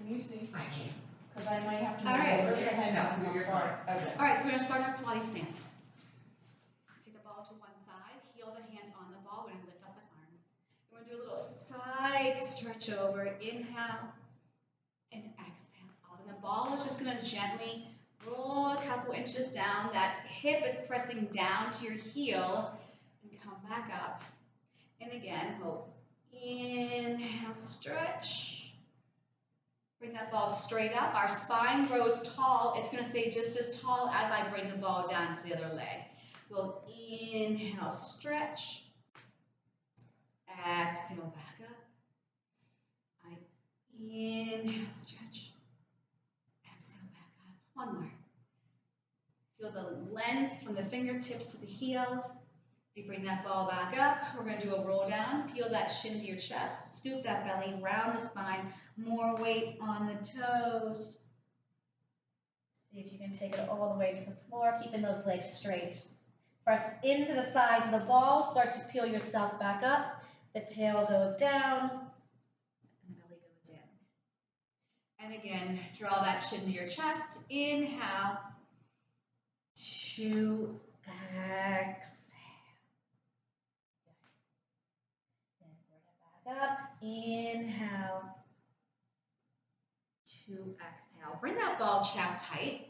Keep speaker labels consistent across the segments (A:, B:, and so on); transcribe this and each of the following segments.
A: Can you see? I can. Because I might have to.
B: All right.
A: Over your head. No, you're fine. Okay.
B: All right, so we're going to start our Pilates stance. Take the ball to one side, heel the hand on the ball. We're going to lift up an arm. We're going to do a little side stretch over. Inhale and exhale out. And the ball is just going to gently roll a couple inches down. That hip is pressing down to your heel. And come back up. And again, hold. Inhale, stretch. Bring that ball straight up. Our spine grows tall. It's going to stay just as tall as I bring the ball down to the other leg. We'll inhale, stretch. Exhale, back up. Inhale, stretch. Exhale, back up. One more. Feel the length from the fingertips to the heel. You bring that ball back up. We're going to do a roll down. Peel that shin to your chest. Scoop that belly, round the spine. More weight on the toes. See if you can take it all the way to the floor, keeping those legs straight. Press into the sides of the ball. Start to peel yourself back up. The tail goes down. And the belly goes in. And again, draw that shin to your chest. Inhale. 2, exhale. Up, inhale, 2, exhale. Bring that ball chest height.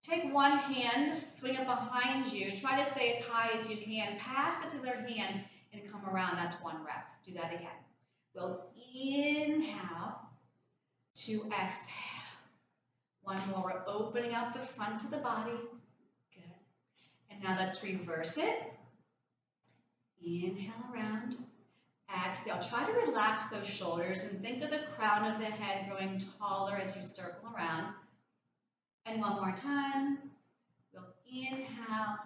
B: Take one hand, swing it behind you. Try to stay as high as you can. Pass it to the other hand and come around. That's 1 rep. Do that again. We'll inhale, 2, exhale. 1 more. We're opening up the front of the body. Good. And now let's reverse it. Inhale around. Exhale. Try to relax those shoulders and think of the crown of the head growing taller as you circle around. And 1 more time. We'll inhale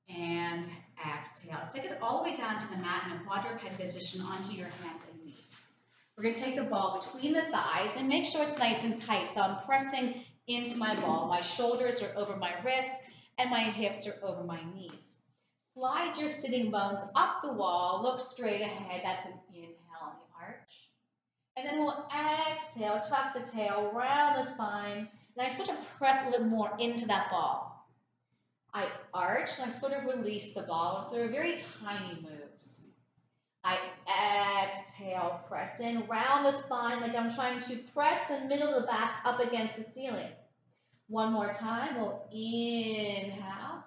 B: and exhale. Take it all the way down to the mat in a quadruped position onto your hands and knees. We're going to take the ball between the thighs and make sure it's nice and tight. So I'm pressing into my ball. My shoulders are over my wrists and my hips are over my knees. Slide your sitting bones up the wall, look straight ahead. That's an inhale on the arch. And then we'll exhale, tuck the tail, round the spine. And I sort of press a little more into that ball. I arch and I sort of release the ball. So they're very tiny moves. I exhale, press in, round the spine like I'm trying to press the middle of the back up against the ceiling. 1 more time, we'll inhale.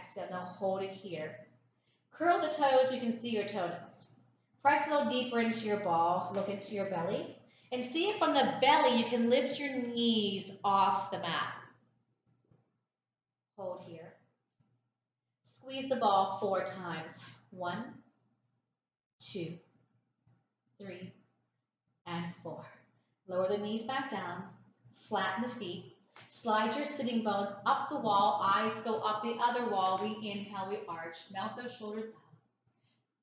B: Exhale, now hold it here. Curl the toes so you can see your toenails. Press a little deeper into your ball, look into your belly, and see if from the belly you can lift your knees off the mat. Hold here. Squeeze the ball 4 times. 1, 2, 3, and 4. Lower the knees back down, flatten the feet. Slide your sitting bones up the wall, eyes go up the other wall. We inhale, we arch, melt those shoulders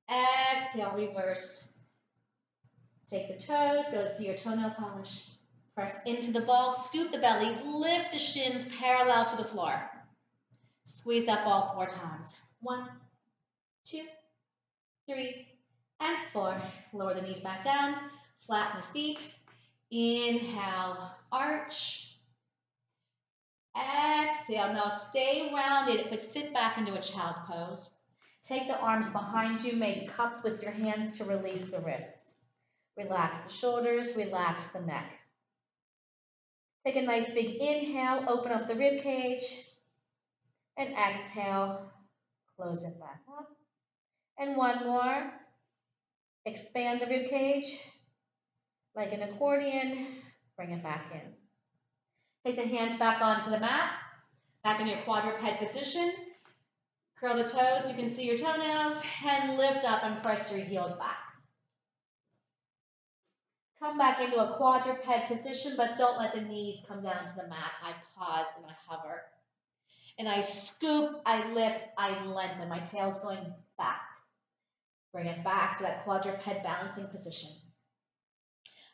B: down. Exhale, reverse. Take the toes, go to see your toenail polish. Press into the ball, scoop the belly, lift the shins parallel to the floor. Squeeze that ball 4 times. 1, 2, 3, and 4. Lower the knees back down, flatten the feet. Inhale, arch. Exhale. Now stay rounded, but sit back into a child's pose. Take the arms behind you, make cups with your hands to release the wrists. Relax the shoulders, relax the neck. Take a nice big inhale, open up the rib cage, and exhale, close it back up. And 1 more. Expand the rib cage like an accordion, bring it back in. Take the hands back onto the mat, back in your quadruped position. Curl the toes, you can see your toenails, and lift up and press your heels back. Come back into a quadruped position, but don't let the knees come down to the mat. I pause and I hover. And I scoop, I lift, I lengthen. My tail's going back. Bring it back to that quadruped balancing position.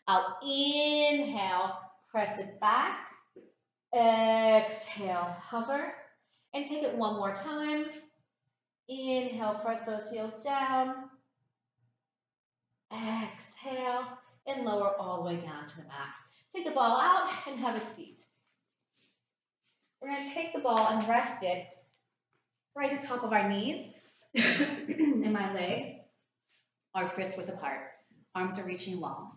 B: I'll inhale, press it back. Exhale, hover. And take it 1 more time. Inhale, press those heels down. exhale, and lower all the way down to the mat. Take the ball out and have a seat. We're going to take the ball and rest it right on top of our knees, and my legs are wrist width apart. Arms are reaching long.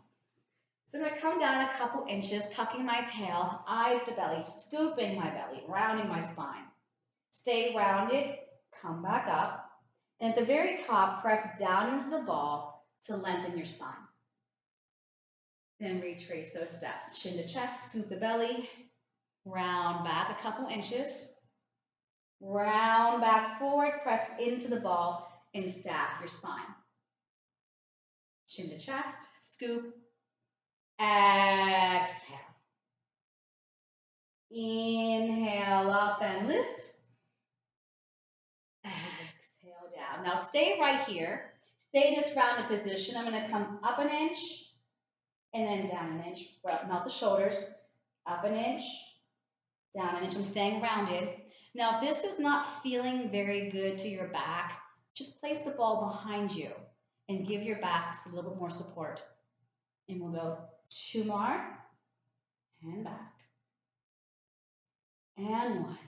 B: So I'm going to come down a couple inches, tucking my tail, eyes to belly, scooping my belly, rounding my spine. Stay rounded, come back up, and at the very top, press down into the ball to lengthen your spine. Then retrace those steps. Chin to chest, scoop the belly, round back a couple inches, round back forward, press into the ball, and stack your spine. Chin to chest, scoop, exhale. Inhale up and lift. Exhale down. Now stay right here. Stay in this rounded position. I'm going to come up an inch and then down an inch. Well, not the shoulders. Up an inch, down an inch. I'm staying rounded. Now, if this is not feeling very good to your back, just place the ball behind you and give your back just a little bit more support. And we'll go 2 more, and back, and 1,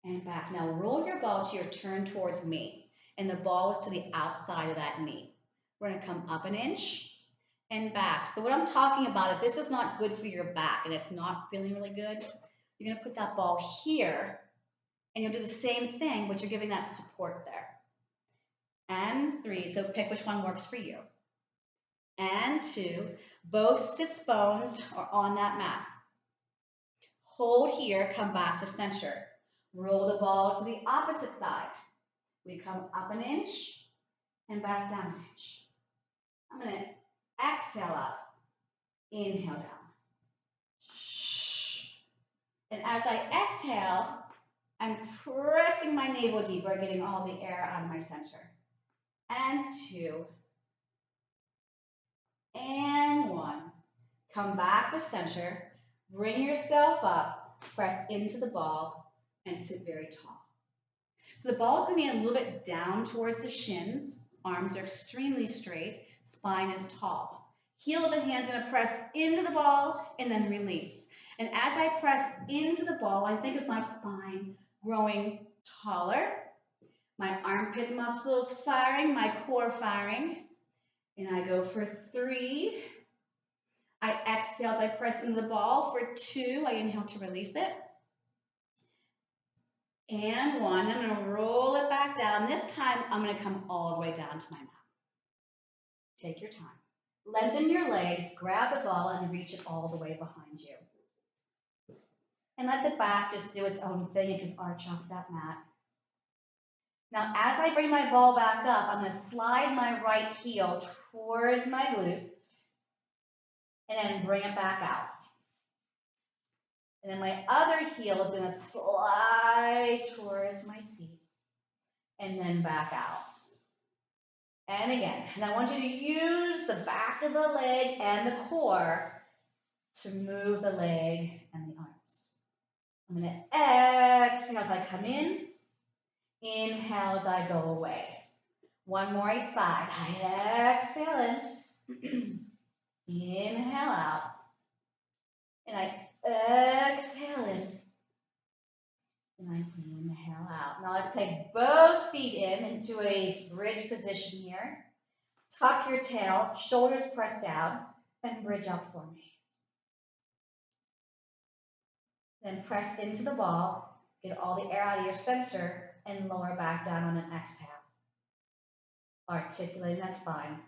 B: and back. Now roll your ball to your turn towards me, and the ball is to the outside of that knee. We're going to come up an inch and back. So what I'm talking about, if this is not good for your back and it's not feeling really good, you're going to put that ball here, and you'll do the same thing, but you're giving that support there. And 3, so pick which one works for you. And 2, both sits bones are on that mat. Hold here, come back to center. Roll the ball to the opposite side. We come up an inch and back down an inch. I'm going to exhale up, inhale down. And as I exhale, I'm pressing my navel deeper, getting all the air out of my center. And 2, and 1. Come back to center, bring yourself up, press into the ball, and sit very tall. So the ball is going to be a little bit down towards the shins. Arms are extremely straight. Spine is tall. Heel of the hand's going to press into the ball and then release. And as I press into the ball, I think of my spine growing taller, my armpit muscles firing, my core firing. And I go for 3. I exhale as I press into the ball. For 2, I inhale to release it. And 1, I'm going to roll it back down. This time, I'm going to come all the way down to my mat. Take your time. Lengthen your legs, grab the ball, and reach it all the way behind you. And let the back just do its own thing. You can arch off that mat. Now, as I bring my ball back up, I'm going to slide my right heel towards my glutes, and then bring it back out. And then my other heel is going to slide towards my seat and then back out. And again, and I want you to use the back of the leg and the core to move the leg and the arms. I'm going to exhale as I come in, inhale as I go away. 1 more each side. I exhale in, inhale out, and I exhale in, and I inhale out. Now let's take both feet into a bridge position here. Tuck your tail, shoulders press down, and bridge up for me. Then press into the ball, get all the air out of your center, and lower back down on an exhale. Articulating that spine,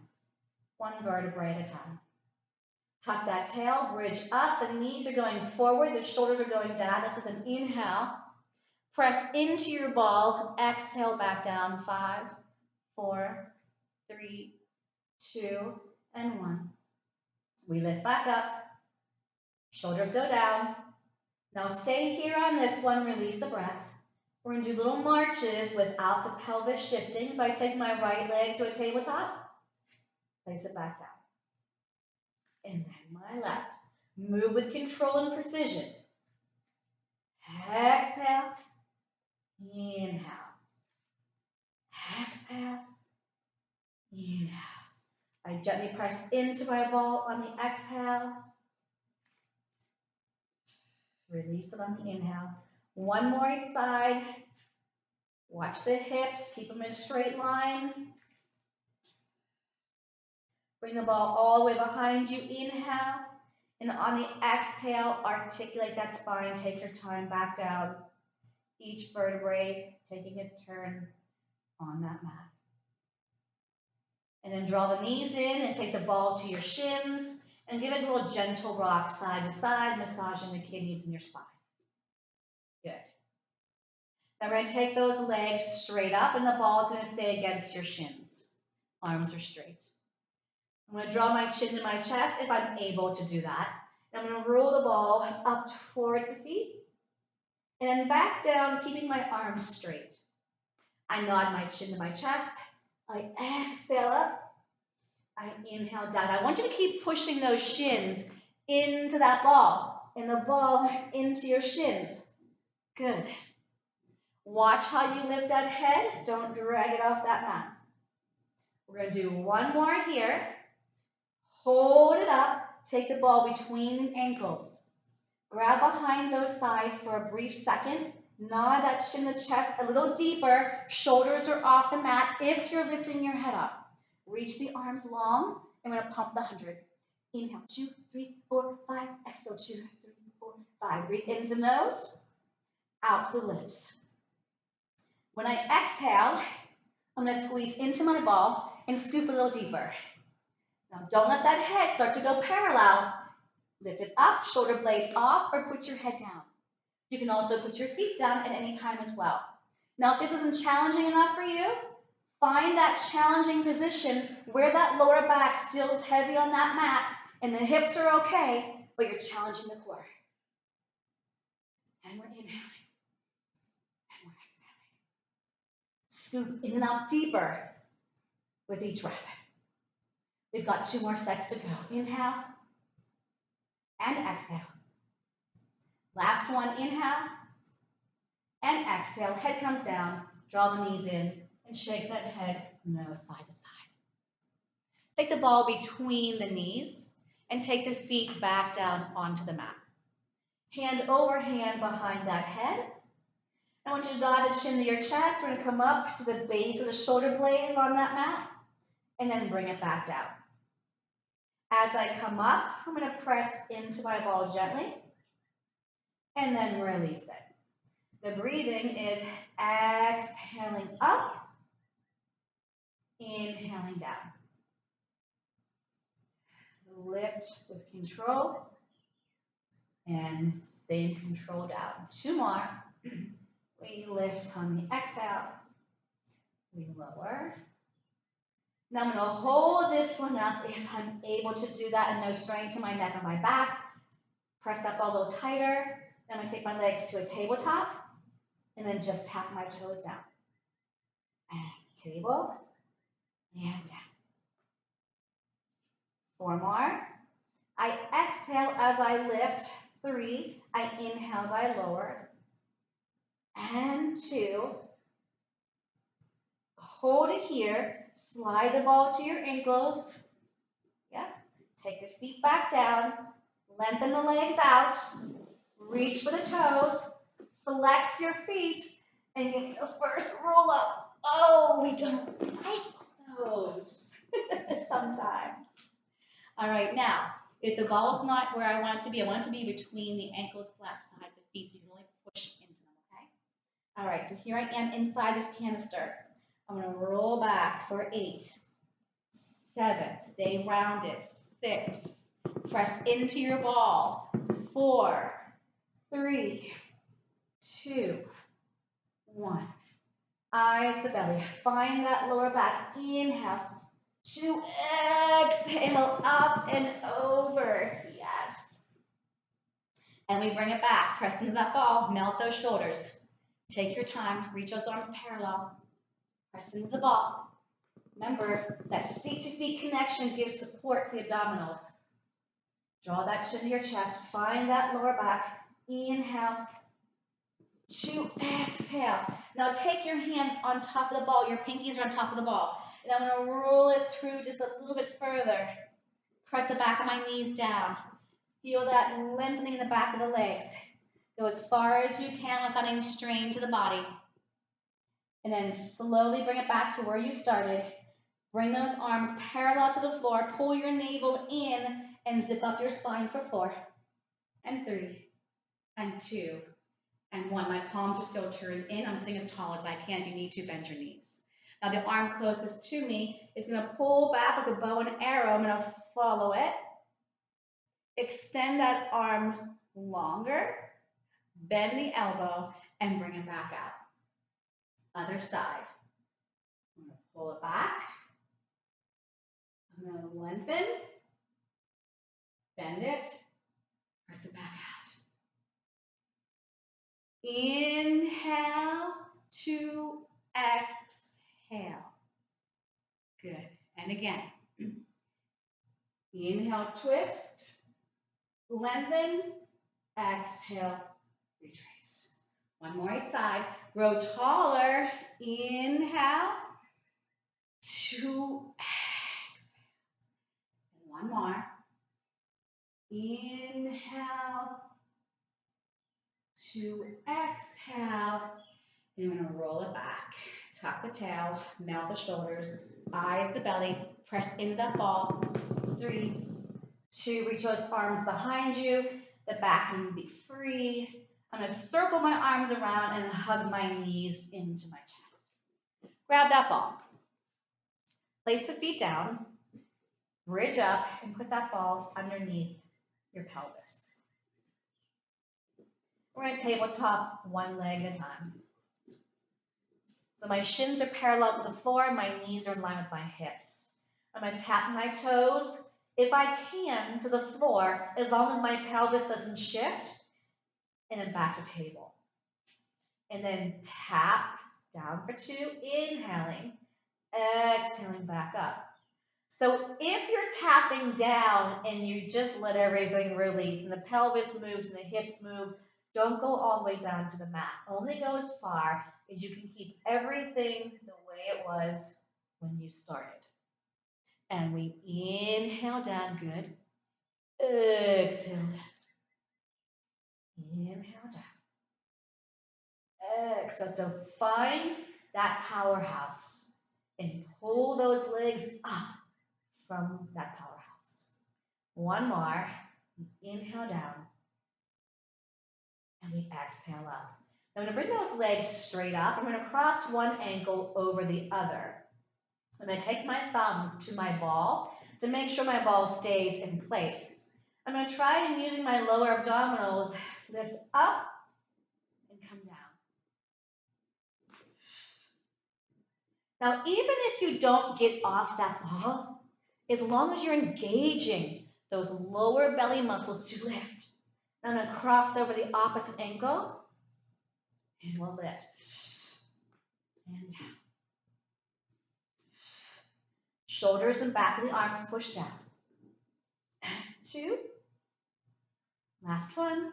B: 1 vertebrae at a time. Tuck that tail, bridge up, the knees are going forward, the shoulders are going down. This is an inhale. Press into your ball, exhale back down, 5, 4, 3, 2, and 1. We lift back up, shoulders go down. Now stay here on this one, release the breath. We're going to do little marches without the pelvis shifting. So I take my right leg to a tabletop, place it back down. And then my left. Move with control and precision. Exhale. Inhale. Exhale. Inhale.
C: I gently press into my ball on the exhale. Release it on the inhale. One more each side. Watch the hips, keep them in a straight line. Bring the ball all the way behind you, inhale. And on the exhale, articulate that spine, take your time back down. Each vertebrae taking its turn on that mat. And then draw the knees in and take the ball to your shins and give it a little gentle rock side to side, massaging the kidneys in your spine. Good. Now we're going to take those legs straight up and the ball is going to stay against your shins. Arms are straight. I'm going to draw my chin to my chest if I'm able to do that. And I'm going to roll the ball up towards the feet and then back down, keeping my arms straight. I nod my chin to my chest. I exhale up. I inhale down. I want you to keep pushing those shins into that ball and the ball into your shins. Good. Watch how you lift that head. Don't drag it off that mat. We're going to do one more here. Hold it up. Take the ball between the ankles. Grab behind those thighs for a brief second. Nod that chin to the chest a little deeper. Shoulders are off the mat if you're lifting your head up. Reach the arms long. And we're going to pump the 100. Inhale, 2, 3, 4, 5. Exhale, 2, 3, 4, 5. Breathe into the nose, out the lips. When I exhale, I'm going to squeeze into my ball and scoop a little deeper. Now, don't let that head start to go parallel. Lift it up, shoulder blades off, or put your head down. You can also put your feet down at any time as well. Now, if this isn't challenging enough for you, find that challenging position where that lower back still is heavy on that mat and the hips are okay, but you're challenging the core. And we're inhaling. And we're exhaling. Scoop in and out deeper with each rep. We've got 2 more sets to go. Inhale and exhale. Last one, inhale and exhale. Head comes down, draw the knees in, and shake that head nose side to side. Take the ball between the knees and take the feet back down onto the mat. Hand over hand behind that head. I want you to draw the chin to your chest. We're going to come up to the base of the shoulder blades on that mat and then bring it back down. As I come up, I'm going to press into my ball gently and then release it. The breathing is exhaling up, inhaling down. Lift with control and same control down. 2 more. We lift on the exhale. We lower. Now I'm going to hold this one up if I'm able to do that and no strain to my neck or my back. Press up a little tighter. Then I'm going to take my legs to a tabletop and then just tap my toes down. And table and down. 4 more. I exhale as I lift. 3. I inhale as I lower. And 2. Hold it here. Slide the ball to your ankles. Yep. Take the feet back down. Lengthen the legs out. Reach for the toes. Flex your feet. And give me the first roll up. Oh, we don't like those sometimes. All right, now, if the ball's not where I want it to be, I want it to be between the ankles / sides of feet, so you can only push into them, okay? All right, so here I am inside this canister. I'm going to roll back for 8, 7, stay rounded, 6, press into your ball, 4, 3, 2, 1. Eyes to belly. Find that lower back. Inhale. 2, exhale, up and over. Yes. And we bring it back. Press into that ball. Melt those shoulders. Take your time. Reach those arms parallel. Press into the ball. Remember, that seat to feet connection gives support to the abdominals. Draw that chin to your chest. Find that lower back. Inhale. 2, exhale. Now take your hands on top of the ball. Your pinkies are on top of the ball. And I'm gonna roll it through just a little bit further. Press the back of my knees down. Feel that lengthening in the back of the legs. Go as far as you can without any strain to the body. And then slowly bring it back to where you started. Bring those arms parallel to the floor. Pull your navel in and zip up your spine for 4 and 3
B: and 2 and 1. My palms are still turned in. I'm sitting as tall as I can. If you need to, bend your knees. Now the arm closest to me is going to pull back like a bow and arrow. I'm going to follow it. Extend that arm longer. Bend the elbow and bring it back out. Other side. I'm going to pull it back. I'm going to lengthen. Bend it. Press it back out. Inhale to exhale. Good. And again. Inhale, twist. Lengthen. Exhale, retrace. One more each side. Grow taller. Inhale to exhale. And one more. Inhale to exhale. And we're going to roll it back. Tuck the tail, melt the shoulders, eyes the belly, press into that ball. 3, 2, reach those arms behind you. The back can be free. I'm going to circle my arms around and hug my knees into my chest. Grab that ball. Place the feet down. Bridge up and put that ball underneath your pelvis. We're going to tabletop one leg at a time. So my shins are parallel to the floor. My knees are in line with my hips. I'm going to tap my toes, if I can, to the floor, as long as my pelvis doesn't shift, and then back to table. And then tap down for 2, inhaling, exhaling back up. So if you're tapping down and you just let everything release and the pelvis moves and the hips move, don't go all the way down to the mat. Only go as far as you can keep everything the way it was when you started. And we inhale down, good. Exhale, lift. Inhale down. Exhale. So find that powerhouse and pull those legs up from that powerhouse. One more. Inhale down. And we exhale up. I'm going to bring those legs straight up. I'm going to cross one ankle over the other. I'm going to take my thumbs to my ball to make sure my ball stays in place. I'm going to try and using my lower abdominals, lift up and come down. Now, even if you don't get off that ball, as long as you're engaging those lower belly muscles to lift, I'm going to cross over the opposite ankle and we'll lift. And down. Shoulders and back of the arms push down. 2. Last one.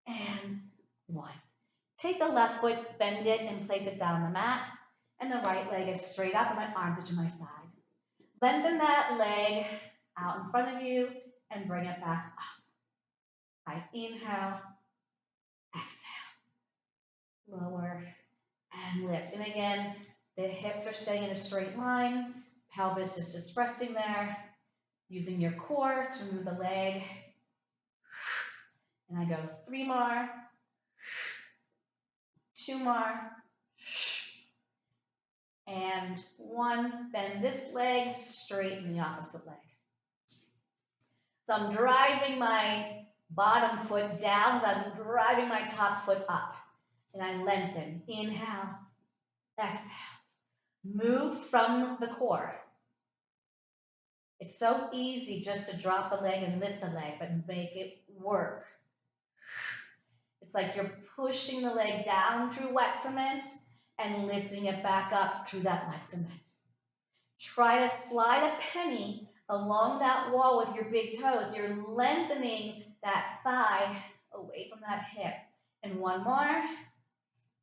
B: And 1. Take the left foot, bend it, and place it down on the mat. And the right leg is straight up, and my arms are to my side. Lengthen that leg out in front of you and bring it back up. I inhale, exhale, lower, and lift. And again, the hips are staying in a straight line. Pelvis is just resting there. Using your core to move the leg. And I go 3 more. 2 more. And 1. Bend this leg, straighten the opposite leg. So I'm driving my bottom foot down, so I'm driving my top foot up. And I lengthen. Inhale, exhale. Move from the core. It's so easy just to drop the leg and lift the leg, but make it work. It's like you're pushing the leg down through wet cement and lifting it back up through that wet cement. Try to slide a penny along that wall with your big toes. You're lengthening that thigh away from that hip. And 1 more.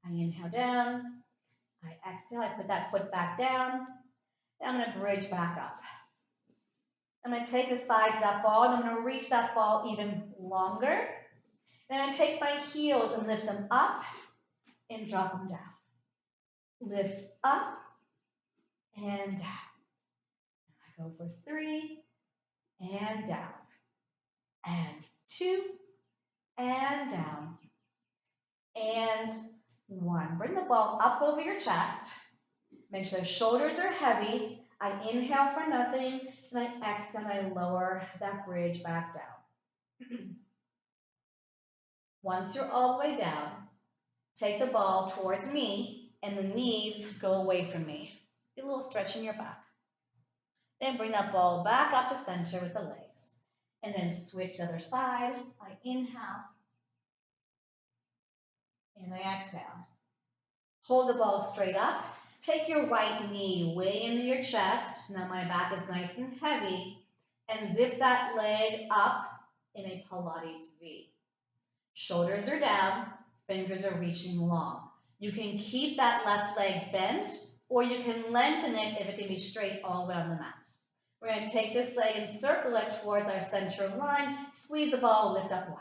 B: I inhale down.
C: I exhale, I put that foot back down, and I'm gonna bridge back up. I'm gonna take the sides of that ball, and I'm gonna reach that ball even longer. Then I take my heels and lift them up and drop them down. Lift up and down. I go for 3 and down. And 2 and down. And 1. Bring the ball up over your chest. Make sure the shoulders are heavy. I inhale for nothing, and I exhale, and I lower that bridge back down. Once you're all the way down, take the ball towards me, and the knees go away from me. Get a little stretch in your back. Then bring that ball back up the center with the legs. And then switch to the other side. I inhale, and I exhale. Hold the ball straight up. Take your right knee way into your chest. Now my back is nice and heavy. And zip that leg up in a Pilates V. Shoulders are down, fingers are reaching long. You can keep that left leg bent, or you can lengthen it if it can be straight all the way on the mat. We're going to take this leg and circle it towards our center line. Squeeze the ball, lift up 1.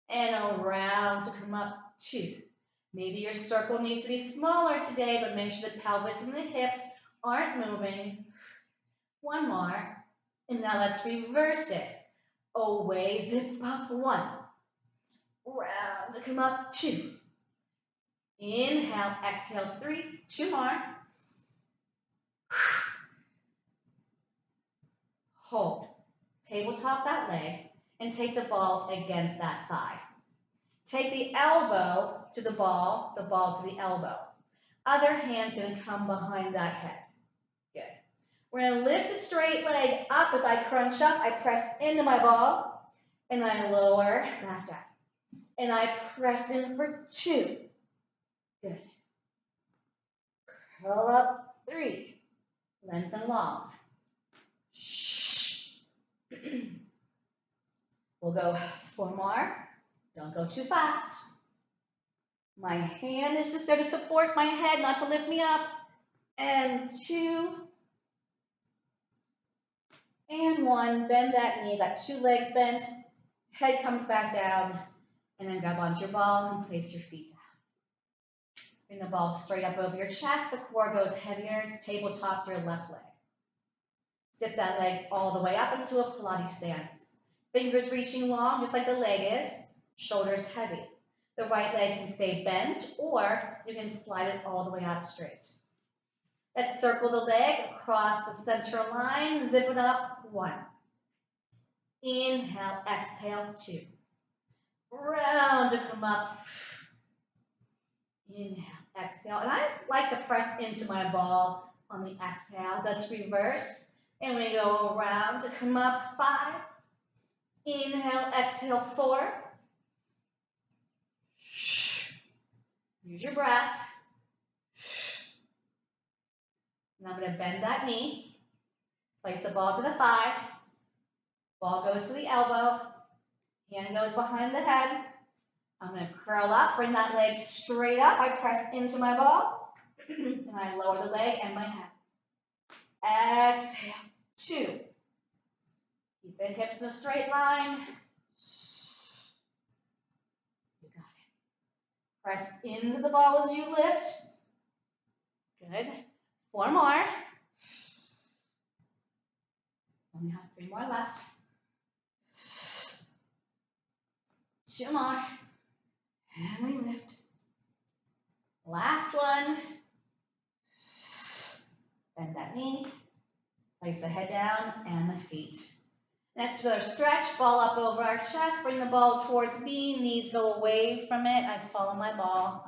C: And around to come up 2. Maybe your circle needs to be smaller today, but make sure the pelvis and the hips aren't moving. 1 more. And now let's reverse it. Away, zip up 1. Round to come up 2. Inhale, exhale 3. 2 more. Hold. Tabletop that leg and take the ball against that thigh. Take the elbow to the ball to the elbow. Other hand's going to come behind that head. Good. We're going to lift the straight leg up as I crunch up. I press into my ball, and I lower back down. And I press in for 2. Good. Curl up 3. Lengthen long. We'll go 4 more. Don't go too fast. My hand is just there to support my head, not to lift me up. And 2. And 1. Bend that knee. Got 2 legs bent. Head comes back down. And then grab onto your ball and place your feet down. Bring the ball straight up over your chest. The core goes heavier. Tabletop your left leg. Zip that leg all the way up into a Pilates stance. Fingers reaching long, just like the leg is. Shoulders heavy. The right leg can stay bent, or you can slide it all the way out straight. Let's circle the leg across the center line. Zip it up. 1. Inhale, exhale. 2. Round to come up. Inhale, exhale. And I like to press into my ball on the exhale. Let's reverse. And we go around to come up. 5. Inhale, exhale. 4. Use your breath. And I'm going to bend that knee. Place the ball to the thigh. Ball goes to the elbow. Hand goes behind the head. I'm going to curl up, bring that leg straight up. I press into my ball. And I lower the leg and my head. Exhale. 2. Keep the hips in a straight line. You got it. Press into the ball as you lift. Good. 4 more. Only have 3 more left. 2 more. And we lift. Last one. Bend that knee. Place the head down and the feet. Next, another stretch. Ball up over our chest. Bring the ball towards me. Knees go away from it. I follow my ball.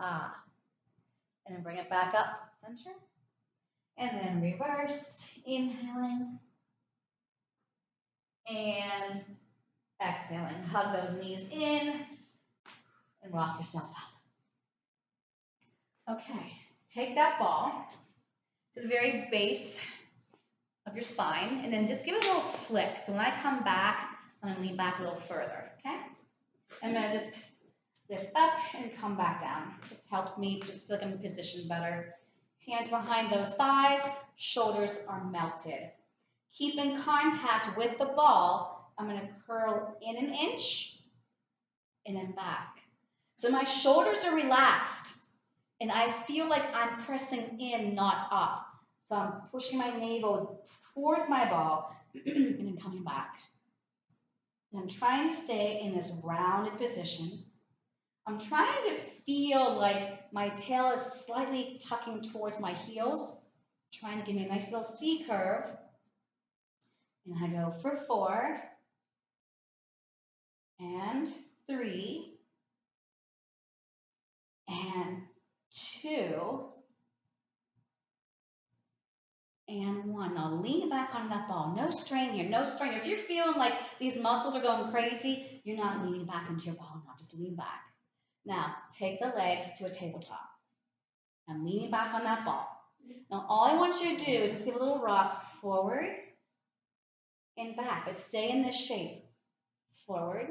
C: And then bring it back up center. And then reverse. Inhaling. And exhaling. Hug those knees in. And rock yourself up. Okay. Take that ball to the very base of your spine, and then just give it a little flick. So when I come back, I'm going to lean back a little further, okay? I'm going to just lift up and come back down. Just helps me just feel like I'm positioned better Hands behind those thighs, shoulders are melted. Keep in contact with the ball. I'm gonna curl in an inch and then back. So my shoulders are relaxed and I feel like I'm pressing in, not up. So I'm pushing my navel towards my ball and then coming back. And I'm trying to stay in this rounded position. I'm trying to feel like my tail is slightly tucking towards my heels, trying to give me a nice little C curve. And I go for 4 and 3 and 2 and 1. Now lean back on that ball. No strain here, no strain. If you're feeling like these muscles are going crazy, you're not leaning back into your ball now. Just lean back. Now take the legs to a tabletop. I'm leaning back on that ball. Now all I want you to do is just give a little rock forward and back, but stay in this shape. Forward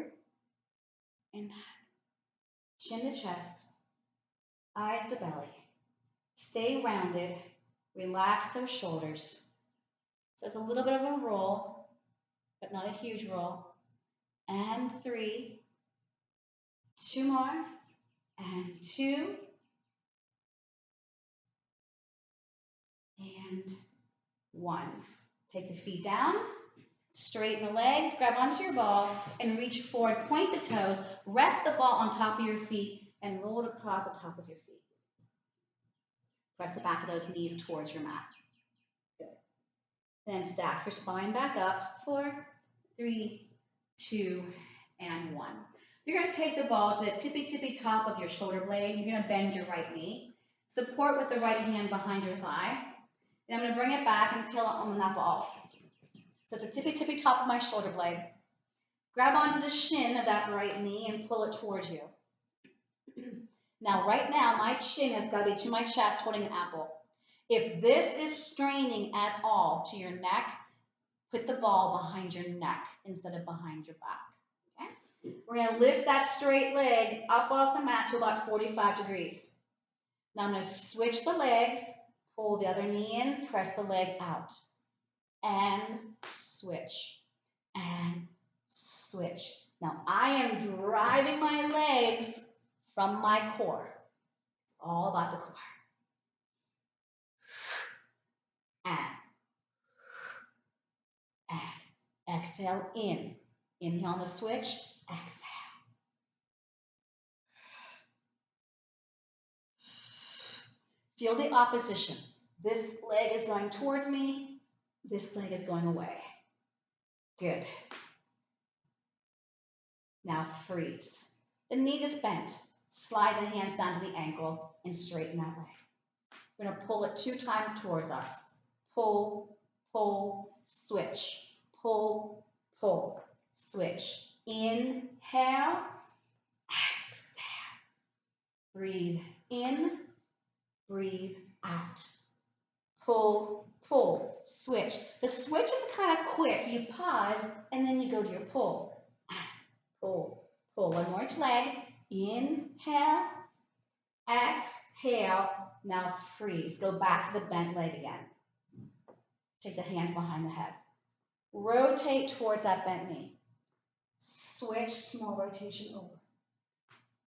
C: and back. Chin to chest, eyes to belly. Stay rounded, relax those shoulders. So it's a little bit of a roll, but not a huge roll. And 3, 2 more, and 2, and 1. Take the feet down, straighten the legs, grab onto your ball, and reach forward, point the toes, rest the ball on top of your feet, and roll it across the top of your feet. Press the back of those knees towards your mat. Good. Then stack your spine back up. 4, 3, 2, and 1. You're going to take the ball to the tippy top of your shoulder blade. You're going to bend your right knee. Support with the right hand behind your thigh. Then I'm going to bring it back until I'm on that ball. So the tippy top of my shoulder blade. Grab onto the shin of that right knee and pull it towards you. Now, right now, my chin has got to be to my chest holding an apple. If this is straining at all to your neck, put the ball behind your neck instead of behind your back. Okay? We're going to lift that straight leg up off the mat to about 45 degrees. Now I'm going to switch the legs, pull the other knee in, press the leg out, and switch, and switch. Now I am driving my legs from my core. It's all about the core. And exhale in. Inhale on the switch, exhale. Feel the opposition. This leg is going towards me. This leg is going away. Good. Now freeze. The knee is bent. Slide the hands down to the ankle and straighten that leg. We're going to pull it 2 times towards us. Pull, pull, switch. Pull, pull, switch. Inhale, exhale. Breathe in, breathe out. Pull, pull, switch. The switch is kind of quick. You pause and then you go to your pull. Pull, pull. One more each leg. Inhale, exhale. Now freeze. Go back to the bent leg again. Take the hands behind the head. Rotate towards that bent knee. Switch, small rotation over.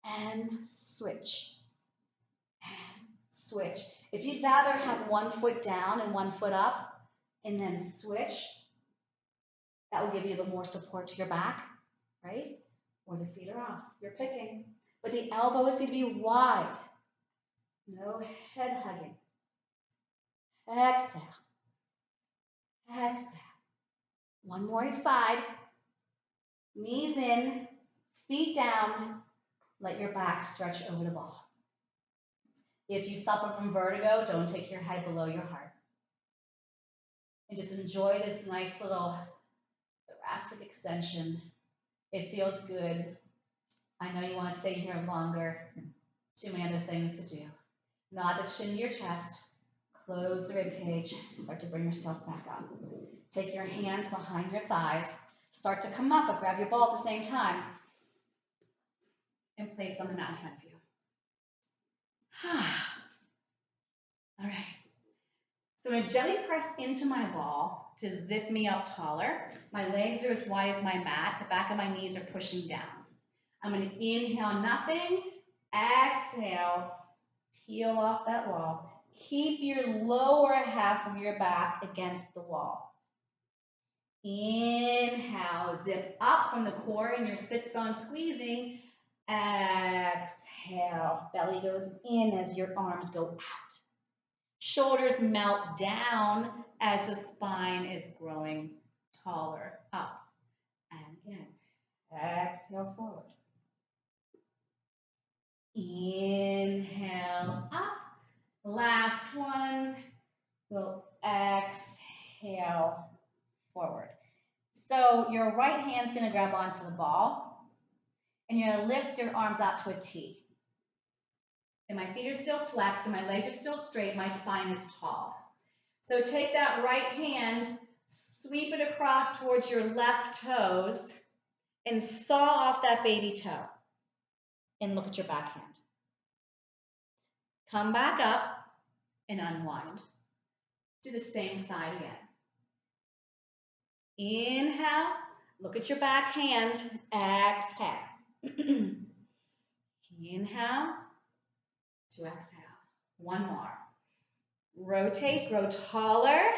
C: And switch. And switch. If you'd rather have one foot down and one foot up, and then switch, that will give you the more support to your back, right? Or the feet are off. You're picking. But the elbows need to be wide. No head hugging. Exhale. Exhale. One more each side. Knees in, feet down. Let your back stretch over the ball. If you suffer from vertigo, don't take your head below your heart. And just enjoy this nice little thoracic extension. It feels good. I know you want to stay here longer. Too many other things to do. Nod the chin to your chest. Close the rib cage. Start to bring yourself back up. Take your hands behind your thighs. Start to come up, but grab your ball at the same time. And place on the mat in front of you.
B: All right. So I'm going to gently press into my ball to zip me up taller. My legs are as wide as my mat. The back of my knees are pushing down. I'm going to inhale nothing. Exhale. Peel off that wall. Keep your lower half of your back against the wall. Inhale. Zip up from the core and your sits bone squeezing. Exhale. Belly goes in as your arms go out. Shoulders melt down as the spine is growing taller up. And again, exhale forward. Inhale up. Last one. We'll exhale forward. So your right hand's going to grab onto the ball, and you're going to lift your arms out to a T. And my feet are still flexed, and my legs are still straight. My spine is tall. So take that right hand, sweep it across towards your left toes, and saw off that baby toe. And look at your back hand. Come back up and unwind. Do the same side again. Inhale, look at your back hand. Exhale. Inhale to exhale. One more. Rotate, grow taller.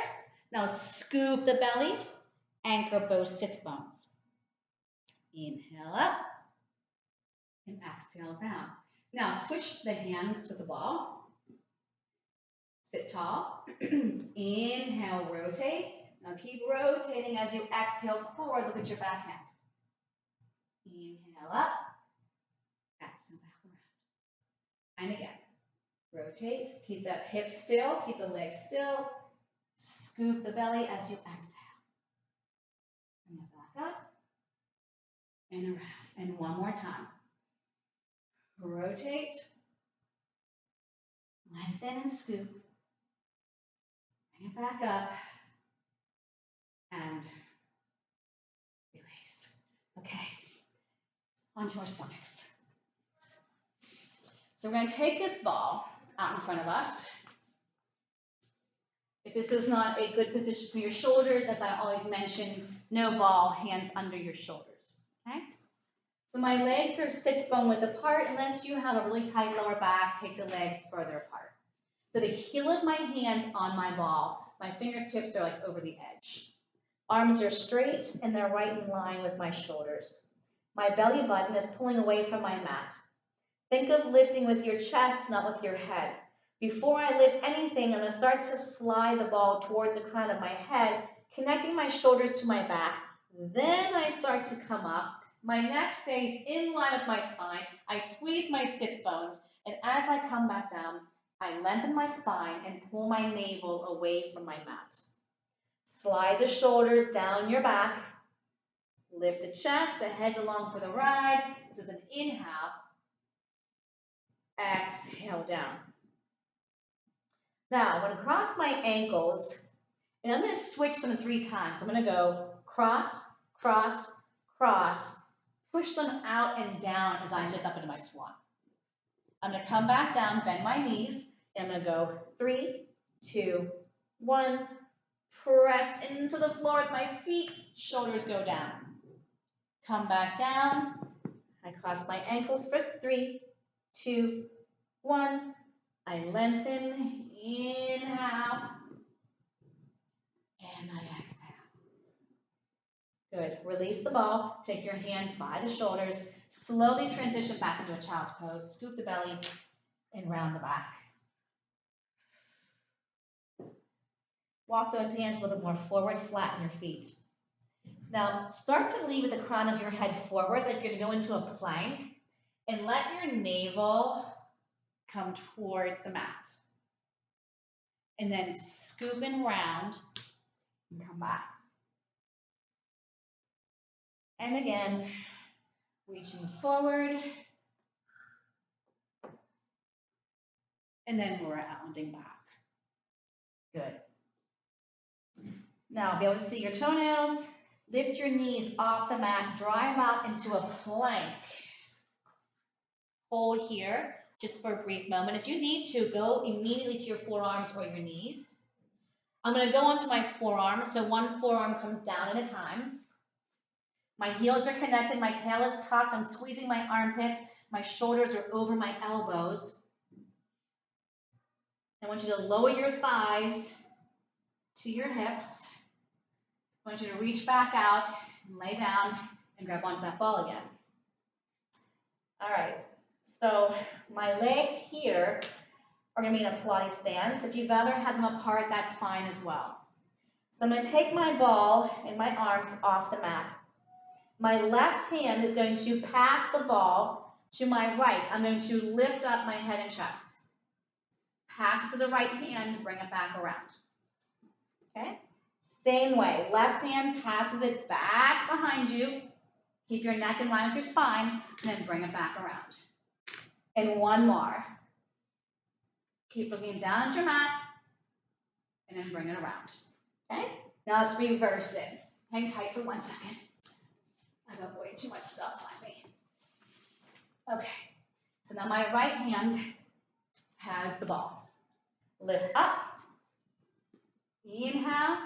B: Now scoop the belly, anchor both sits bones. Inhale up and exhale down. Now switch the hands with the ball. Sit tall. Inhale, rotate. Now keep rotating as you exhale forward. Look at your back hand. Inhale up. Exhale back around. And again. Rotate. Keep that hip still. Keep the legs still. Scoop the belly as you exhale. Bring it back up. And around. And one more time. Rotate. Lengthen and scoop. Bring it back up. And release. Okay. Onto our stomachs. So we're going to take this ball out in front of us. If this is not a good position for your shoulders, as I always mention, no ball, hands under your shoulders. Okay? So my legs are sits bone width apart. Unless you have a really tight lower back, take the legs further apart. So the heel of my hands on my ball, my fingertips are like over the edge. Arms are straight and they're right in line with my shoulders. My belly button is pulling away from my mat. Think of lifting with your chest, not with your head. Before I lift anything, I'm going to start to slide the ball towards the crown of my head, connecting my shoulders to my back. Then I start to come up. My neck stays in line with my spine. I squeeze my sits bones, and as I come back down, I lengthen my spine and pull my navel away from my mat. Slide the shoulders down your back. Lift the chest, the head's along for the ride. This is an inhale. Exhale down. Now, I'm going to cross my ankles, and I'm going to switch them 3 times. I'm going to go cross, cross, cross, push them out and down as I lift up into my swan. I'm going to come back down, bend my knees, and I'm going to go 3, 2, 1, press into the floor with my feet, shoulders go down. Come back down, I cross my ankles for 3, 2, 1. I lengthen, inhale, and I exhale. Good. Release the ball. Take your hands by the shoulders. Slowly transition back into a child's pose. Scoop the belly and round the back. Walk those hands a little bit more forward, flatten your feet. Now, start to lean with the crown of your head forward like you're going to go into a plank, and let your navel come towards the mat. And then scoop and round and come back. And again, reaching forward. And then we're rounding back. Good. Now, be able to see your toenails. Lift your knees off the mat. Drive out into a plank. Hold here.
C: just for a brief moment. If you need to, go immediately to your forearms or your knees. I'm going to go onto my forearm, so one forearm comes down at a time. My heels are connected, my tail is tucked, I'm squeezing my armpits, my shoulders are over my elbows. I want you to lower your thighs to your hips. I want you to reach back out, and lay down, and grab onto that ball again. All right, so my legs here are going to be in a Pilates stance. If you'd rather have them apart, that's fine as well. So I'm going to take my ball and my arms off the mat. My left hand is going to pass the ball to my right. I'm going to lift up my head and chest. Pass it to the right hand, bring it back around. Okay? Same way, left hand passes it back behind you. Keep your neck in line with your spine, and then bring it back around. And one more. Keep looking down at your mat, and then bring it around. Okay? Now let's reverse it. Hang tight for 1 second. I got way too much stuff on me. Okay, so now my right hand has the ball. Lift up, inhale,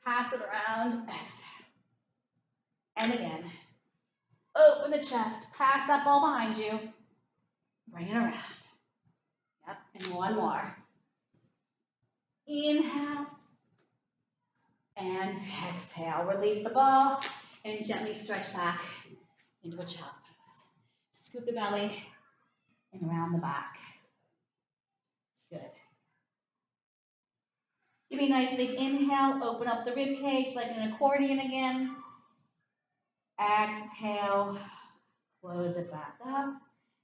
C: pass it around, exhale. And again, open the chest, pass that ball behind you, bring it around. Yep, and one more. Inhale, and exhale. Release the ball, and gently stretch back into a child's pose. Scoop the belly and around the back. Good. Give me a nice big inhale. Open up the rib cage like an accordion again. Exhale. Close it back up.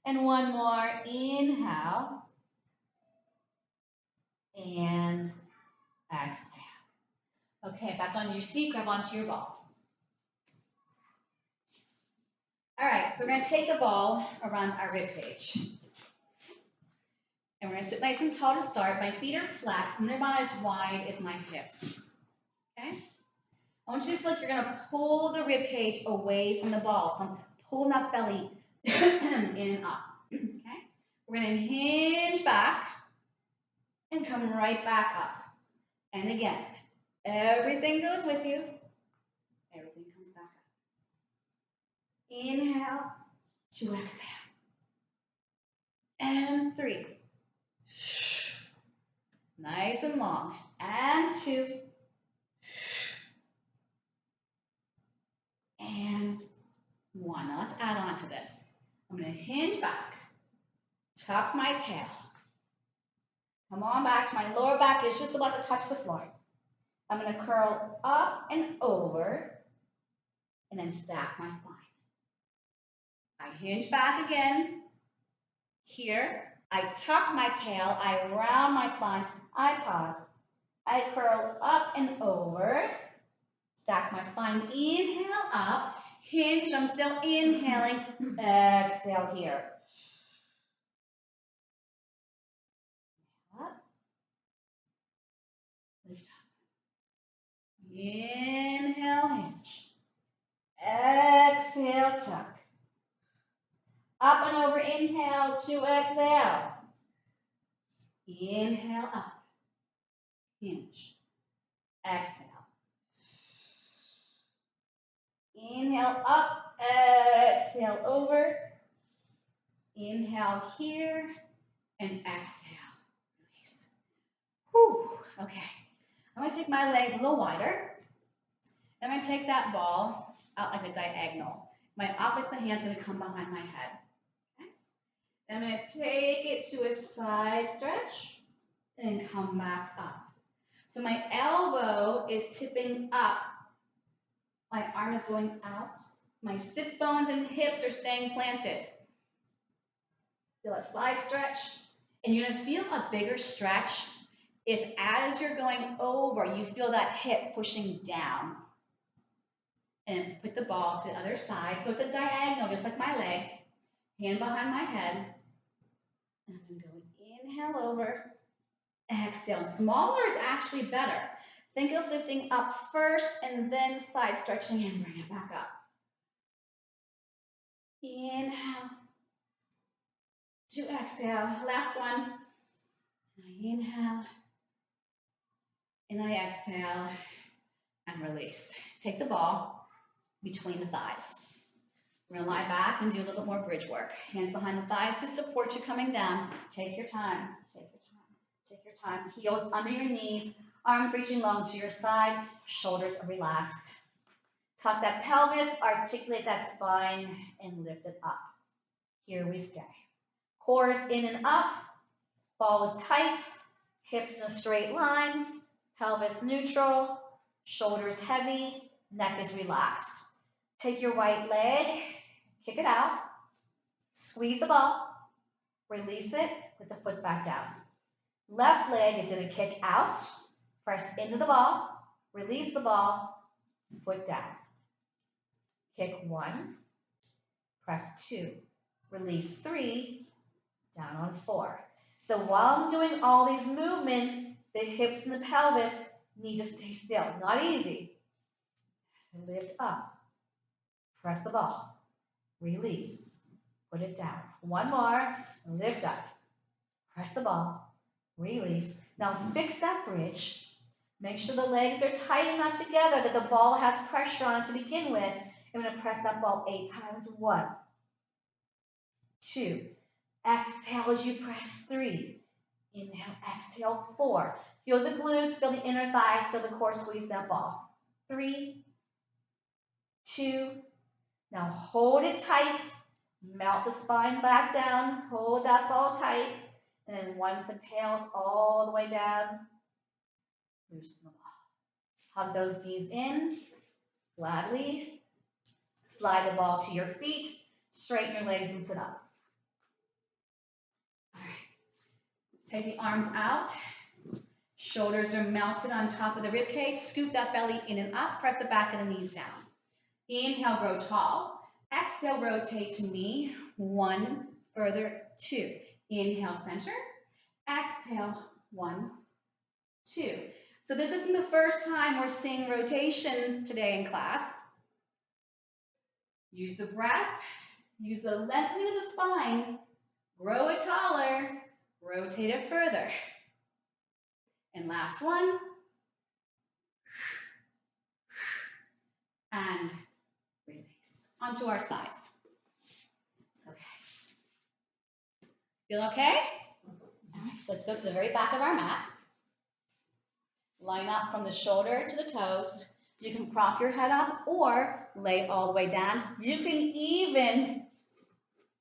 C: And one more. Inhale. And exhale. Okay, back onto your seat. Grab onto your ball. All right, so we're going to take the ball around our rib cage. And we're going to sit nice and tall to start. My feet are flexed and they're about as wide as my hips. Okay? I want you to feel like you're going to pull the rib cage away from the ball. So I'm pulling that belly in and up. Okay? We're going to hinge back and come right back up. And again, everything goes with you. Everything comes back up. Inhale to exhale. And 3. Nice and long. And 2. And 1. Now let's add on to this. I'm going to hinge back. Tuck my tail. Come on back to my lower back. It's just about to touch the floor. I'm going to curl up and over. And then stack my spine. I hinge back again. Here. I tuck my tail. I round my spine. I pause. I curl up and over. Stack my spine. Inhale up. Hinge. I'm still inhaling. Exhale here. Up. Lift up. Inhale, hinge. Exhale, tuck. Up and over. Inhale to exhale. Inhale up. Hinge. Exhale. Inhale up. Exhale over. Inhale here. And exhale. Release. Whew. Okay. I'm going to take my legs a little wider. I'm going to take that ball out like a diagonal. My opposite hand's going to come behind my head. Okay? I'm going to take it to a side stretch and come back up. So my elbow is tipping up. My arm is going out. My sits bones and hips are staying planted. Feel a side stretch. And you're going to feel a bigger stretch if as you're going over, you feel that hip pushing down. And put the ball to the other side. So it's a diagonal, just like my leg. Hand behind my head. And I'm going to go inhale over. Exhale. Smaller is actually better. Think of lifting up first and then side stretching and bring it back up. Inhale
B: 2 exhale. Last one. I inhale, and I exhale, and release. Take the ball between the thighs. We're gonna lie back and do a little bit more bridge work. Hands behind the thighs to support you coming down. Take your time, take your time, take your time. Heels under your knees, arms reaching long to your side, shoulders are relaxed. Tuck that pelvis, articulate that spine, and lift it up. Here we stay. Core is in and up, ball is tight, hips in a straight line, pelvis neutral, shoulders heavy, neck is relaxed. Take your right leg, kick it out, squeeze the ball, release it, put the foot back down. Left leg is going to kick out, press into the ball, release the ball, foot down. Kick 1, press 2, release 3, down on 4. So while I'm doing all these movements, the hips and the pelvis need to stay still. Not easy. Lift up, press the ball, release, put it down. 1 more, lift up, press the ball, release. Now fix that bridge. Make sure the legs are tight enough together that the ball has pressure on it to begin with. I'm going to press that ball 8 times. 1, 2, exhale as you press 3. Inhale, exhale, 4. Feel the glutes, feel the inner thighs, feel the core squeeze that ball. 3, 2, now hold it tight, melt the spine back down, hold that ball tight, and then once the tail is all the way down, loosen the ball. Hug those knees in, gladly. Slide the ball to your feet, straighten your legs and sit up. All right. Take the arms out. Shoulders are melted on top of the rib cage. Scoop that belly in and up. Press the back of the knees down. Inhale, grow tall. Exhale, rotate to knee. 1, further, 2. Inhale, center. Exhale, 1, 2. So this isn't the first time we're seeing rotation today in class. Use the breath, use the lengthening of the spine, grow it taller, rotate it further. And last one. And release. Onto our sides. Okay. Feel okay? All right, so let's go to the very back of our mat. Line up from the shoulder to the toes. You can prop your head up or lay all the way down. You can even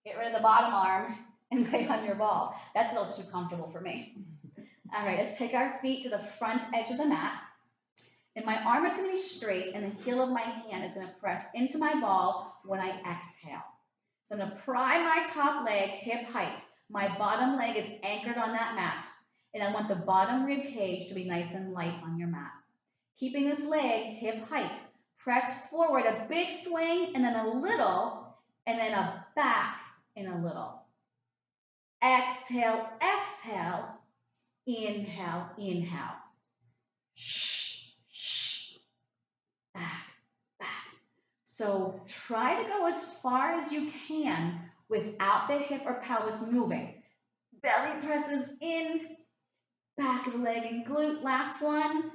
B: get rid of the bottom arm and lay on your ball. That's a little too comfortable for me. All right, let's take our feet to the front edge of the mat. And my arm is going to be straight and the heel of my hand is going to press into my ball when I exhale. So I'm going to pry my top leg hip height. My bottom leg is anchored on that mat. And I want the bottom rib cage to be nice and light on your mat. Keeping this leg hip height. Press forward, a big swing, and then a little, and then a back and a little. Exhale, exhale. Inhale, inhale. Shh, shh. Back, back. So try to go as far as you can without the hip or pelvis moving. Belly presses in, back of the leg and glute. Last one.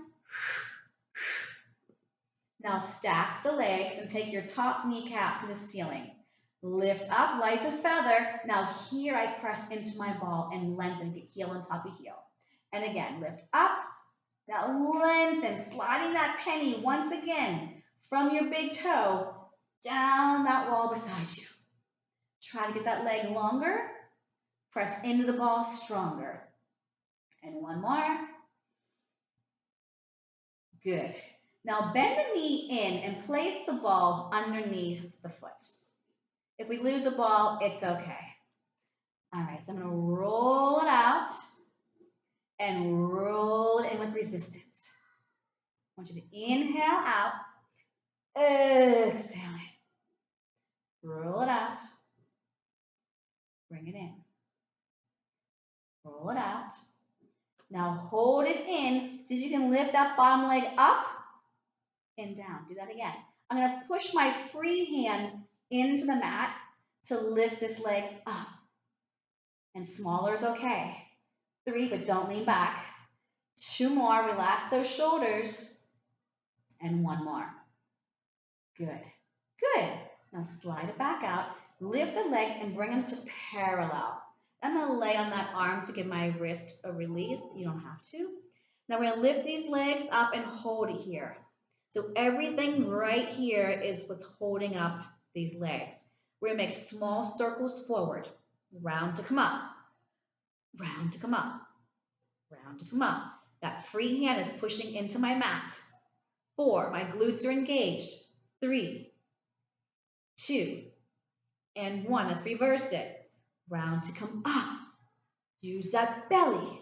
B: Now stack the legs and take your top kneecap to the ceiling. Lift up, light as a feather. Now here I press into my ball and lengthen, get heel on top of heel. And again, lift up, now lengthen, sliding that penny once again from your big toe down that wall beside you. Try to get that leg longer. Press into the ball stronger. And one more. Good. Now bend the knee in and place the ball underneath the foot. If we lose the ball, it's okay. All right, so I'm going to roll it out and roll it in with resistance. I want you to inhale out, exhale in. Roll it out, bring it in. Roll it out. Now hold it in. See if you can lift that bottom leg up and down. Do that again. I'm going to push my free hand into the mat to lift this leg up
C: And smaller is okay. 3, but don't lean back. 2 more, relax those shoulders. And 1 more. Good. Good. Now slide it back out. Lift the legs and bring them to parallel. I'm going to lay on that arm to give my wrist a release. You don't have to. Now we're going to lift these legs up and hold it here. So everything right here is what's holding up these legs. We're going to make small circles forward. Round to come up. Round to come up. Round to come up. That free hand is pushing into my mat. 4, my glutes are engaged. 3, 2, and 1. Let's reverse it. Round to come up. Use that belly.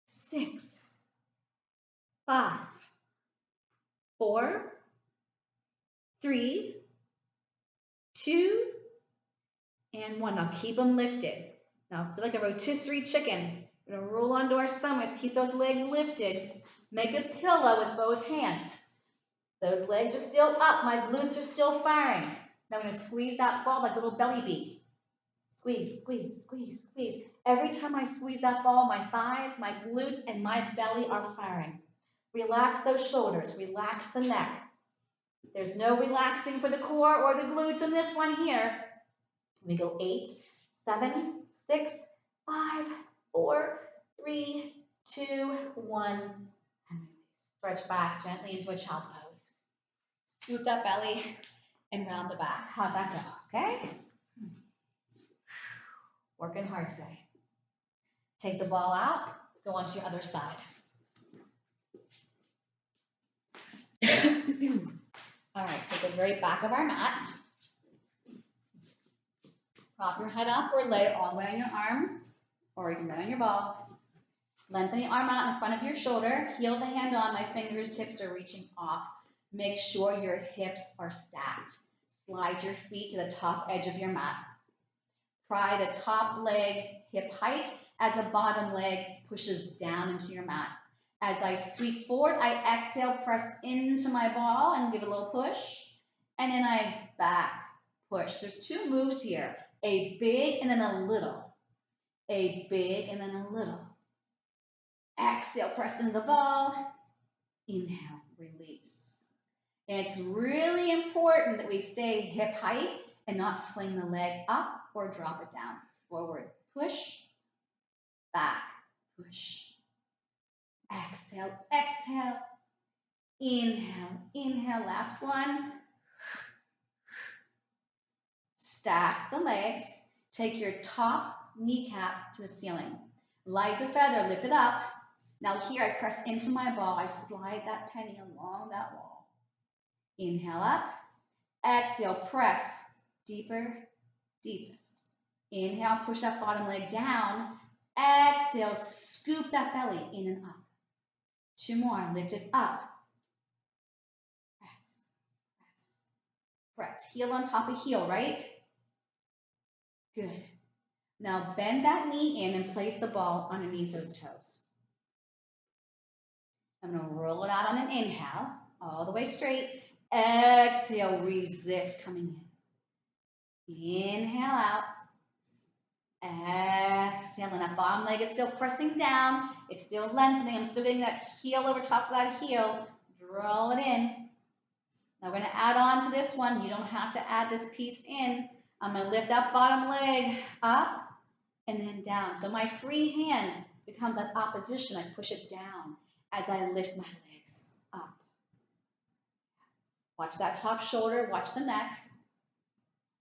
C: 6, 5, 4, 3, 2, and 1. Now keep them lifted. Now feel like a rotisserie chicken. We're going to roll onto our stomachs. Keep those legs lifted. Make a pillow with both hands. Those legs are still up. My glutes are still firing. Now I'm going to squeeze that ball like little belly beats. Squeeze, squeeze, squeeze, squeeze. Every time I squeeze that ball, my thighs, my glutes, and my belly are firing. Relax those shoulders. Relax the neck. There's no relaxing for the core or the glutes in this one here. We go 8, 7, 6, 5, 4, 3, 2, 1, and release. Stretch back gently into a child's pose. Scoop that belly and round the back. How'd that go? Okay? Working hard today. Take the ball out. Go onto your other side. All right, so the very back of our mat. Prop your head up or lay all the way on your arm, or you can lay on your ball. Lengthen the arm out in front of your shoulder. Heel the hand on. My fingertips are reaching off. Make sure your hips are stacked. Slide your feet to the top edge of your mat. Pry the top leg hip height as the bottom leg pushes down into your mat. As I sweep forward, I exhale, press into my ball and give a little push. And then I back push. There's 2 moves here. A big and then a little. A big and then a little. Exhale, press into the ball. Inhale, release. And it's really important that we stay hip height and not fling the leg up or drop it down. Forward, push, back, push. Exhale, exhale. Inhale, inhale. Last one. Stack the legs. Take your top kneecap to the ceiling. Lies a feather, lift it up. Now here I press into my ball. I slide that penny along that wall. Inhale up. Exhale, press. Deeper, deepest. Inhale, push that bottom leg down. Exhale, scoop that belly in and up. 2 more, lift it up. Press, press, press. Heel on top of heel, right? Good. Now bend that knee in and place the ball underneath those toes. I'm going to roll it out on an inhale, all the way straight. Exhale, resist coming in. Inhale out. Exhale, and that bottom leg is still pressing down. It's still lengthening. I'm still getting that heel over top of that heel. Draw it in. Now we're going to add on to this one. You don't have to add this piece in. I'm going to lift that bottom leg up and then down. So my free hand becomes that opposition. I push it down as I lift my legs up. Watch that top shoulder. Watch the neck.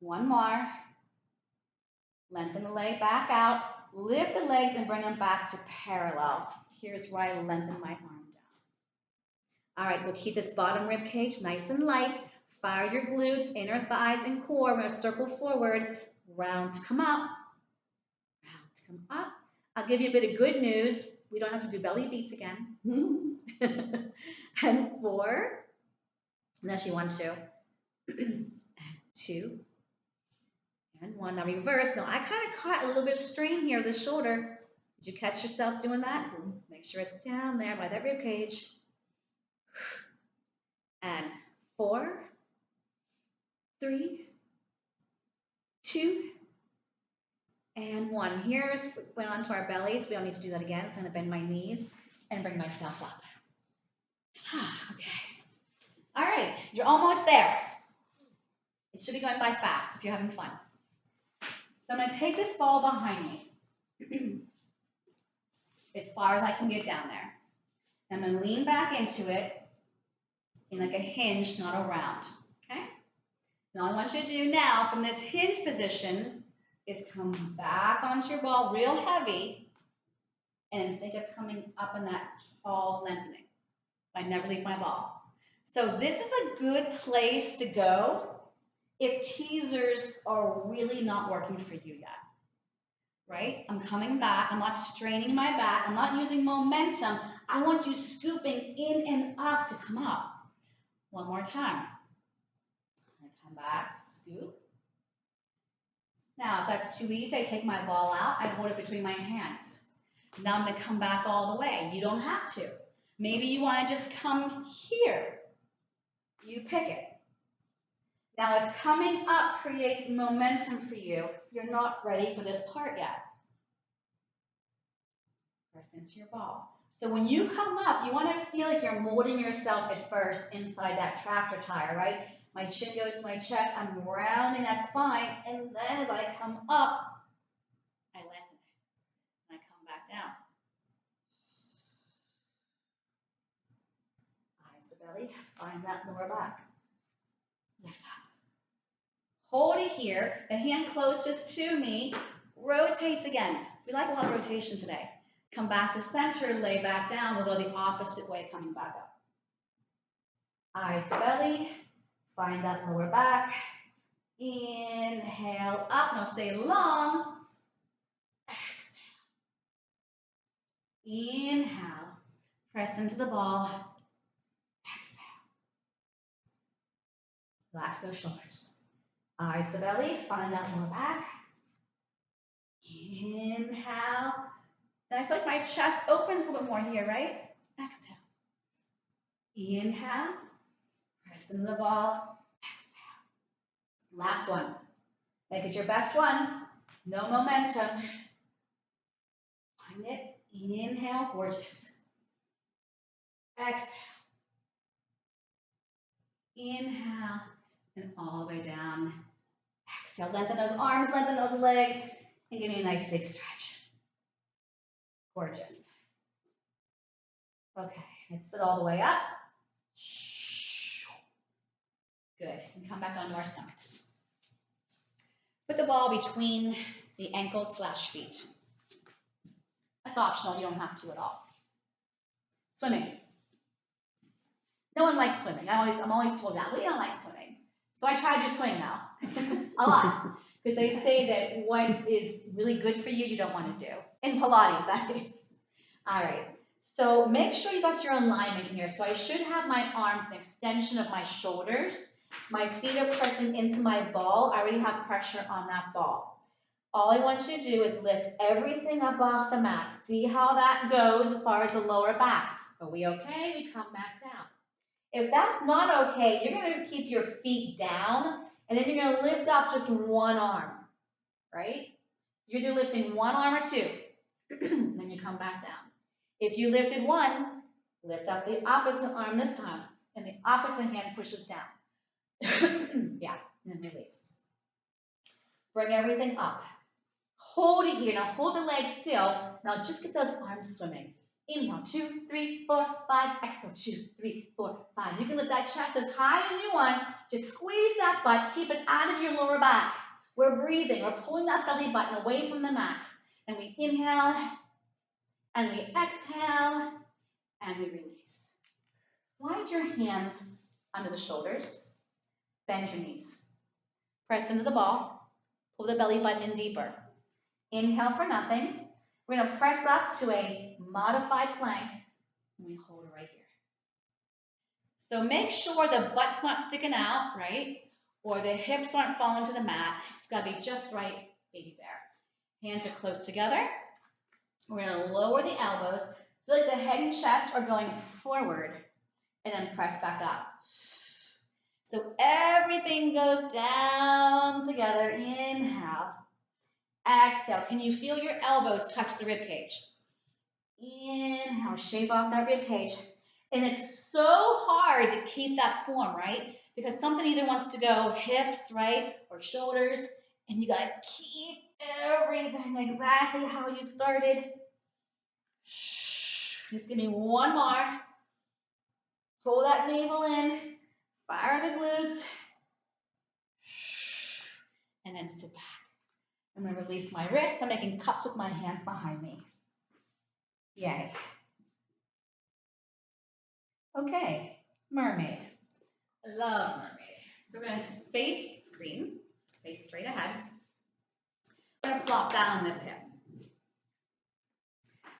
C: 1 more. Lengthen the leg back out. Lift the legs and bring them back to parallel. Here's where I lengthen my arm down. All right, so keep this bottom rib cage nice and light. Fire your glutes, inner thighs, and core. We're going to circle forward. Round to come up. Round to come up. I'll give you a bit of good news. We don't have to do belly beats again. And 4. Unless you want to. And 2. And 1. Now reverse. Now I kind of caught a little bit of strain here, this shoulder. Did you catch yourself doing that? Make sure it's down there by that rib cage. And 4, 3, 2, And 1. Here's, went onto our bellies. We don't need to do that again. It's going to bend my knees and bring myself up. Okay. All right, you're almost there. It should be going by fast if you're having fun. So I'm going to take this ball behind me as far as I can get down there. I'm going to lean back into it in like a hinge, not a round. Okay? And all I want you to do now from this hinge position is come back onto your ball real heavy and think of coming up in that tall lengthening. I never leave my ball. So this is a good place to go if teasers are really not working for you yet, right? I'm coming back. I'm not straining my back. I'm not using momentum. I want you scooping in and up to come up. One more time. I come back, scoop. Now, if that's too easy, I take my ball out. I hold it between my hands. Now I'm going to come back all the way. You don't have to. Maybe you want to just come here. You pick it. Now, if coming up creates momentum for you, you're not ready for this part yet. Press into your ball. So when you come up, you want to feel like you're molding yourself at first inside that tractor tire, right? My chin goes to my chest. I'm rounding that spine. And then as I come up, I lengthen it. And I come back down. Eyes to belly. Find that lower back. Lift up. Hold it here. The hand closest to me rotates again. We like a lot of rotation today. Come back to center, lay back down. We'll go the opposite way, coming back up. Eyes to belly. Find that lower back. Inhale up. Now stay long. Exhale. Inhale. Press into the ball. Exhale. Relax those shoulders. Eyes to belly. Find that lower back. Inhale. And I feel like my chest opens a little bit more here, right? Exhale. Inhale. Press into the ball. Exhale. Last one. Make it your best one. No momentum. Find it. Inhale. Gorgeous. Exhale. Inhale. And all the way down. Exhale. Lengthen those arms, lengthen those legs, and give me a nice big stretch. Gorgeous. Okay, let's sit all the way up. Good, and come back onto our stomachs. Put the ball between the ankles / feet. That's optional, you don't have to at all. Swimming. No one likes swimming. I'm always told that. We don't like swimming. So I try to do swimming now. A lot. Because they say that what is really good for you, you don't want to do. In Pilates, that is. All right. So make sure you got your alignment here. So I should have my arms an extension of my shoulders. My feet are pressing into my ball. I already have pressure on that ball. All I want you to do is lift everything up off the mat. See how that goes as far as the lower back. Are we okay? We come back down. If that's not okay, you're going to keep your feet down, and then you're going to lift up just one arm, right? You're either lifting one arm or two, then you come back down. If you lifted one, lift up the opposite arm this time, and the opposite hand pushes down. Yeah, and then release. Bring everything up. Hold it here. Now hold the legs still. Now just get those arms swimming. Inhale, 2, 3, 4, 5. Exhale, 2, 3, 4, 5. You can lift that chest as high as you want. Just squeeze that butt. Keep it out of your lower back. We're breathing. We're pulling that belly button away from the mat. And we inhale, and we exhale, and we release. Slide your hands under the shoulders. Bend your knees. Press into the ball. Pull the belly button in deeper. Inhale for nothing. We're going to press up to a modified plank, and we hold it right here. So make sure the butt's not sticking out, right? Or the hips aren't falling to the mat. It's got to be just right, baby bear. Hands are close together. We're going to lower the elbows. Feel like the head and chest are going forward, and then press back up. So everything goes down together. Inhale. Exhale. Can you feel your elbows touch the rib cage? Inhale, shave off that rib cage. And it's so hard to keep that form, right? Because something either wants to go hips, right, or shoulders, and you gotta keep everything exactly how you started. Just give me one more. Pull that navel in, fire the glutes, and then sit back. I'm gonna release my wrists. I'm making cups with my hands behind me. Yay. Okay, mermaid.
B: I love mermaid. So we're gonna face the screen, face straight ahead. I'm gonna plop down on this hip.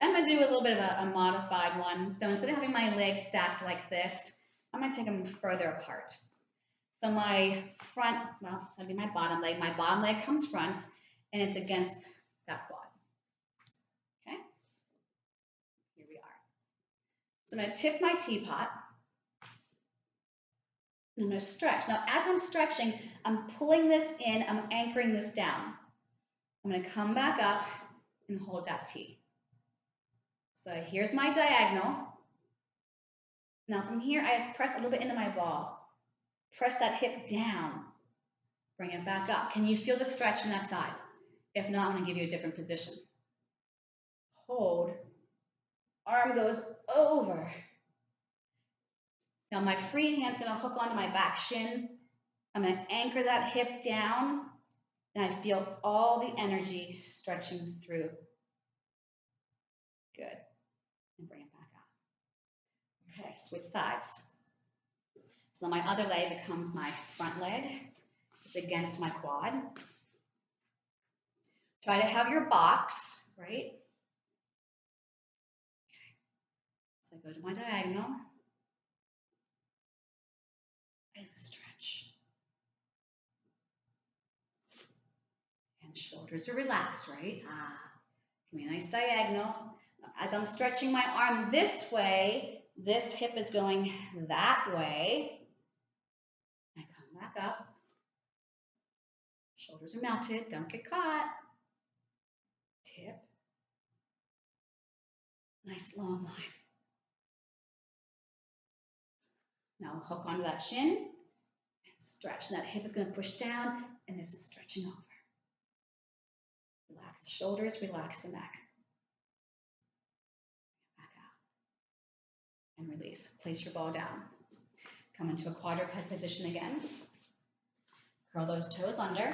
B: I'm gonna do a little bit of a modified one. So instead of having my legs stacked like this, I'm gonna take them further apart. So my front, well, that'd be my bottom leg comes front and it's against that quad. Okay, here we are. So I'm gonna tip my teapot. I'm gonna stretch. Now, as I'm stretching, I'm pulling this in, I'm anchoring this down. I'm gonna come back up and hold that T. So here's my diagonal. Now from here, I just press a little bit into my ball. Press that hip down. Bring it back up. Can you feel the stretch on that side? If not, I'm gonna give you a different position. Hold. Arm goes over. Now my free hand's gonna hook onto my back shin. I'm gonna anchor that hip down, and I feel all the energy stretching through. Good. And bring it back up. Okay, switch sides. So my other leg becomes my front leg. It's against my quad. Try to have your box, right? Okay. So I go to my diagonal and stretch. And shoulders are relaxed, right? Give me a nice diagonal. As I'm stretching my arm this way, this hip is going that way. I come back up. Shoulders are melted, don't get caught. Tip. Nice long line. Now hook onto that shin and stretch. That hip is going to push down, and this is stretching over. Relax the shoulders, relax the neck. Back out. And release. Place your ball down. Come into a quadruped position again. Curl those toes under.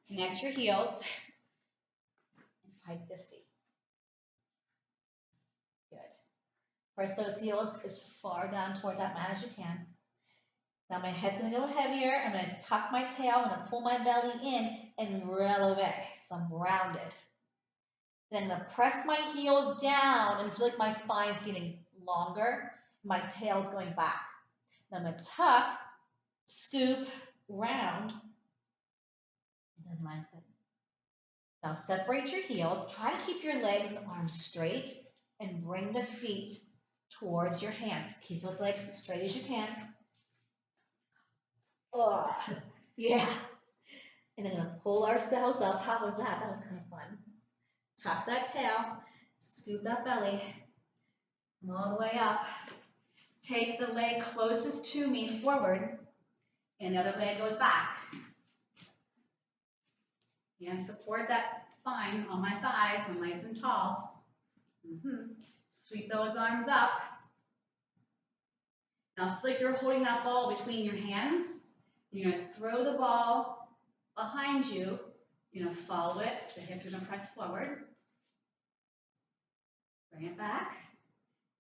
B: Connect your heels. And pike the seat. Good. Press those heels as far down towards that mat as you can. Now my head's gonna go heavier. I'm gonna tuck my tail. I'm gonna pull my belly in and roll away. So I'm rounded. Then I'm gonna press my heels down and feel like my spine's getting longer. My tail's going back. Now I'm gonna tuck, scoop, round, and then lengthen. Now separate your heels. Try to keep your legs and arms straight and bring the feet towards your hands. Keep those legs as straight as you can. Oh, yeah. And then I'm gonna pull ourselves up. How was that? That was kind of fun. Tuck that tail, scoop that belly, come all the way up. Take the leg closest to me forward, and the other leg goes back. And support that spine on my thighs. I'm nice and tall. Sweep those arms up. Now feel like you're holding that ball between your hands. You're going to throw the ball behind you. You're going to follow it. The hips are going to press forward. Bring it back.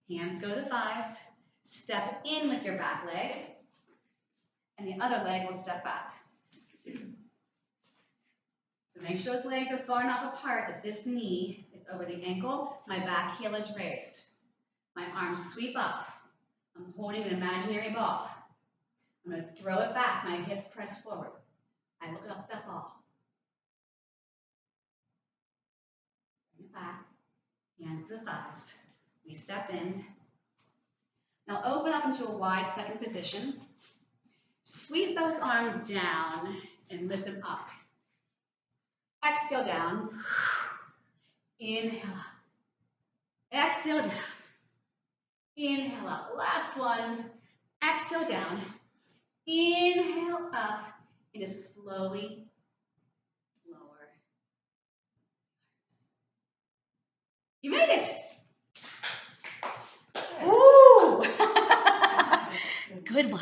B: Hands go to the thighs. Step in with your back leg. And the other leg will step back. So make sure those legs are far enough apart that this knee is over the ankle. My back heel is raised. My arms sweep up. I'm holding an imaginary ball. I'm going to throw it back. My hips press forward. I look up that ball. Bring it back. Hands to the thighs. We step in. Now open up into a wide second position. Sweep those arms down and lift them up. Exhale down. Inhale up. Exhale down. Inhale up. Last one. Exhale down. Inhale up. And just slowly lower. You made it. Woo! Good one.